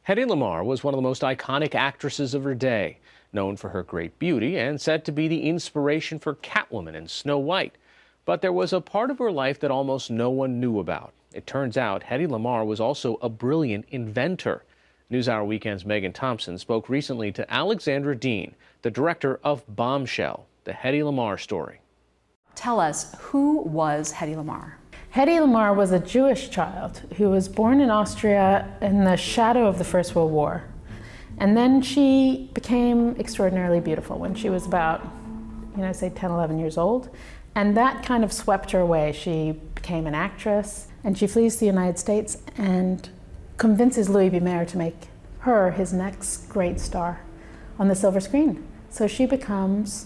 Hedy Lamarr was one of the most iconic actresses of her day, known for her great beauty and said to be the inspiration for Catwoman and Snow White. But there was a part of her life that almost no one knew about. It turns out Hedy Lamarr was also a brilliant inventor. NewsHour Weekend's Megan Thompson spoke recently to Alexandra Dean, the director of Bombshell, the Hedy Lamarr story. Tell us, who was Hedy Lamarr? Hedy Lamarr was a Jewish child who was born in Austria in the shadow of the First World War. And then she became extraordinarily beautiful when she was about, say 10, 11 years old. And that kind of swept her away. She became an actress, and she flees to the United States and convinces Louis B. Mayer to make her his next great star on the silver screen. So she becomes,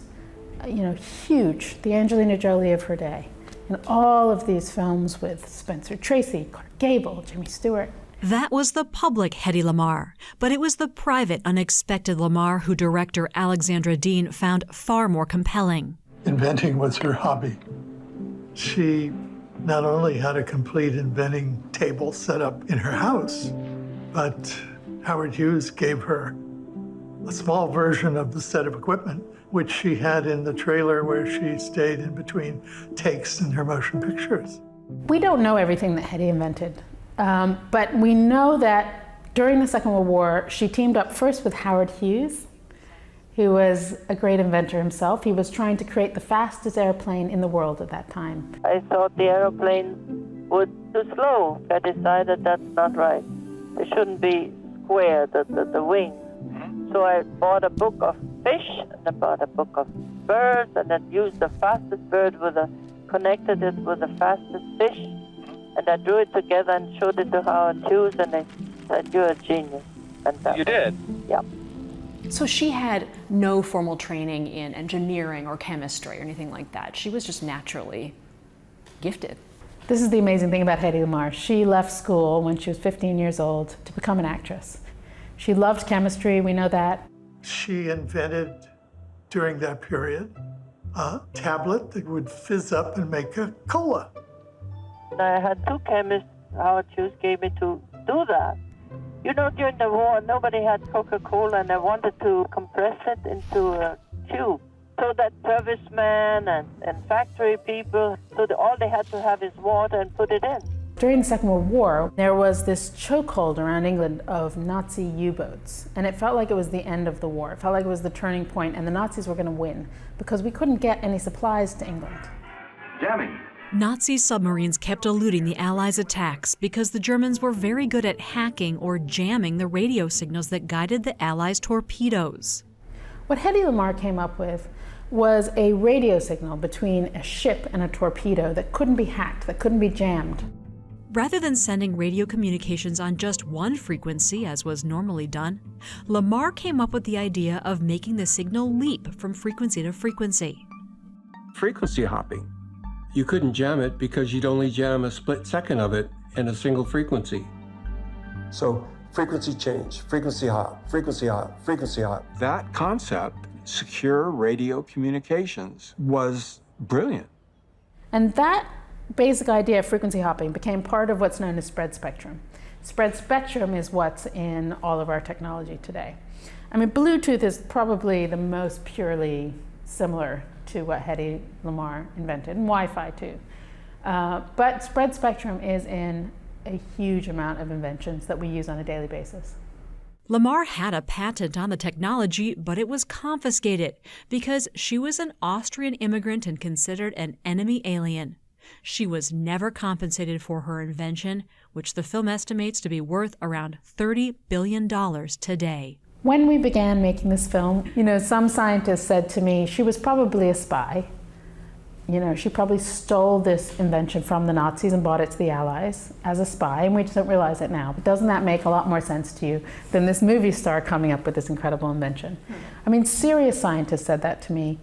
huge, the Angelina Jolie of her day. In all of these films with Spencer Tracy, Clark Gable, Jimmy Stewart. That was the public Hedy Lamarr, but it was the private, unexpected Lamarr who director Alexandra Dean found far more compelling. Inventing was her hobby. She not only had a complete inventing table set up in her house, but Howard Hughes gave her a small version of the set of equipment, which she had in the trailer where she stayed in between takes in her motion pictures. We don't know everything that Hedy invented, but we know that during the Second World War, she teamed up first with Howard Hughes, who was a great inventor himself. He was trying to create the fastest airplane in the world at that time. I thought the aeroplane was too slow. I decided that's not right. It shouldn't be square, the wing. So I bought a book of fish, and I bought a book of birds, and then used the fastest bird connected it with the fastest fish, and I drew it together and showed it to Howard Hughes, and they said, "You're a genius." And You did? Yeah. So she had no formal training in engineering or chemistry or anything like that. She was just naturally gifted. This is the amazing thing about Hedy Lamarr. She left school when she was 15 years old to become an actress. She loved chemistry, we know that. She invented, during that period, a tablet that would fizz up and make a cola. I had two chemists Howard Hughes gave me to do that. During the war, nobody had Coca-Cola, and I wanted to compress it into a tube so that servicemen and factory people, all they had to have is water and put it in. During the Second World War, there was this chokehold around England of Nazi U-boats, and it felt like it was the end of the war. It felt like it was the turning point, and the Nazis were going to win because we couldn't get any supplies to England. Jamming. Nazi submarines kept eluding the Allies' attacks because the Germans were very good at hacking or jamming the radio signals that guided the Allies' torpedoes. What Hedy Lamarr came up with was a radio signal between a ship and a torpedo that couldn't be hacked, that couldn't be jammed. Rather than sending radio communications on just one frequency, as was normally done, Lamarr came up with the idea of making the signal leap from frequency to frequency. Frequency hopping. You couldn't jam it because you'd only jam a split second of it in a single frequency. So frequency change, frequency hop, frequency hop, frequency hop. That concept, secure radio communications, was brilliant. And that basic idea of frequency hopping became part of what's known as spread spectrum. Spread spectrum is what's in all of our technology today. I mean, Bluetooth is probably the most purely similar to what Hedy Lamarr invented, and Wi-Fi too. But spread spectrum is in a huge amount of inventions that we use on a daily basis. Lamarr had a patent on the technology, but it was confiscated because she was an Austrian immigrant and considered an enemy alien. She was never compensated for her invention, which the film estimates to be worth around $30 billion today. When we began making this film, some scientists said to me, she was probably a spy. She probably stole this invention from the Nazis and brought it to the Allies as a spy, and we just don't realize it now. But doesn't that make a lot more sense to you than this movie star coming up with this incredible invention? I mean, serious scientists said that to me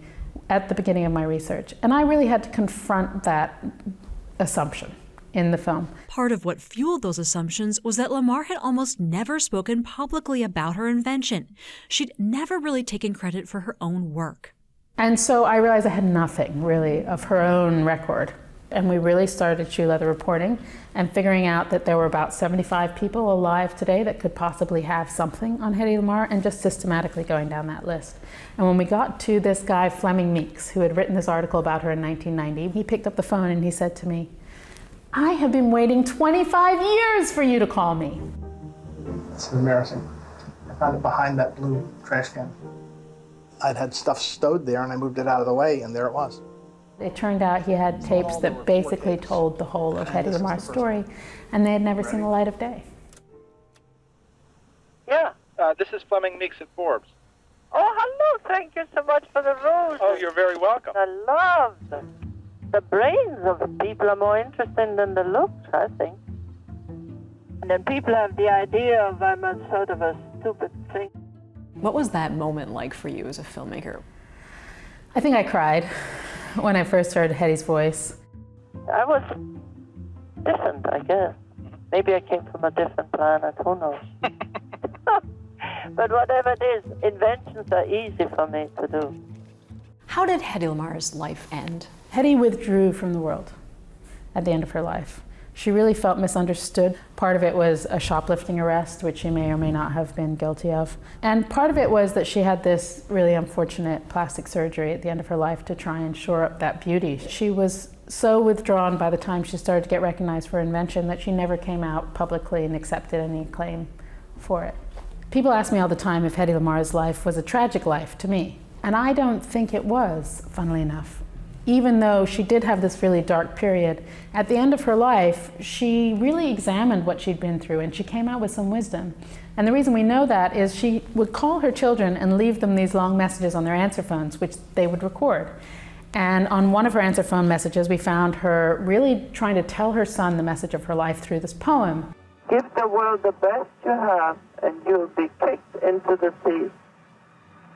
at the beginning of my research, and I really had to confront that assumption in the film. Part of what fueled those assumptions was that Lamarr had almost never spoken publicly about her invention. She'd never really taken credit for her own work. And so I realized I had nothing, really, of her own record And we really started shoe leather reporting and figuring out that there were about 75 people alive today that could possibly have something on Hedy Lamarr, and just systematically going down that list. And when we got to this guy, Fleming Meeks, who had written this article about her in 1990, he picked up the phone and he said to me, "I have been waiting 25 years for you to call me." It's embarrassing. I found it behind that blue trash can. I'd had stuff stowed there and I moved it out of the way, and there it was. It turned out he had tapes that basically told the whole of Hedy Lamarr's story, and they had never seen the light of day. Yeah. This is Fleming Meeks at Forbes. Oh, hello. Thank you so much for the roses. Oh, you're very welcome. I love them. The brains of the people are more interesting than the looks, I think. And then people have the idea of I'm a sort of a stupid thing. What was that moment like for you as a filmmaker? I think I cried when I first heard Hedy's voice. I was different, I guess. Maybe I came from a different planet, who knows? But whatever it is, inventions are easy for me to do. How did Hedy Lamarr's life end? Hedy withdrew from the world at the end of her life. She really felt misunderstood. Part of it was a shoplifting arrest, which she may or may not have been guilty of. And part of it was that she had this really unfortunate plastic surgery at the end of her life to try and shore up that beauty. She was so withdrawn by the time she started to get recognized for invention that she never came out publicly and accepted any claim for it. People ask me all the time if Hedy Lamarr's life was a tragic life to me. And I don't think it was, funnily enough. Even though she did have this really dark period, at the end of her life, she really examined what she'd been through and she came out with some wisdom. And the reason we know that is she would call her children and leave them these long messages on their answer phones, which they would record. And on one of her answer phone messages, we found her really trying to tell her son the message of her life through this poem. Give the world the best you have, and you'll be kicked into the sea.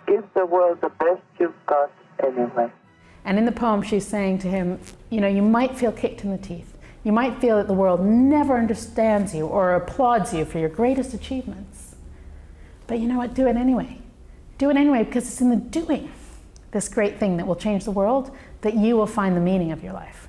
Give the world the best you've got anyway. And in the poem, she's saying to him, you know, you might feel kicked in the teeth. You might feel that the world never understands you or applauds you for your greatest achievements. But you know what? Do it anyway. Do it anyway, because it's in the doing, this great thing that will change the world, that you will find the meaning of your life.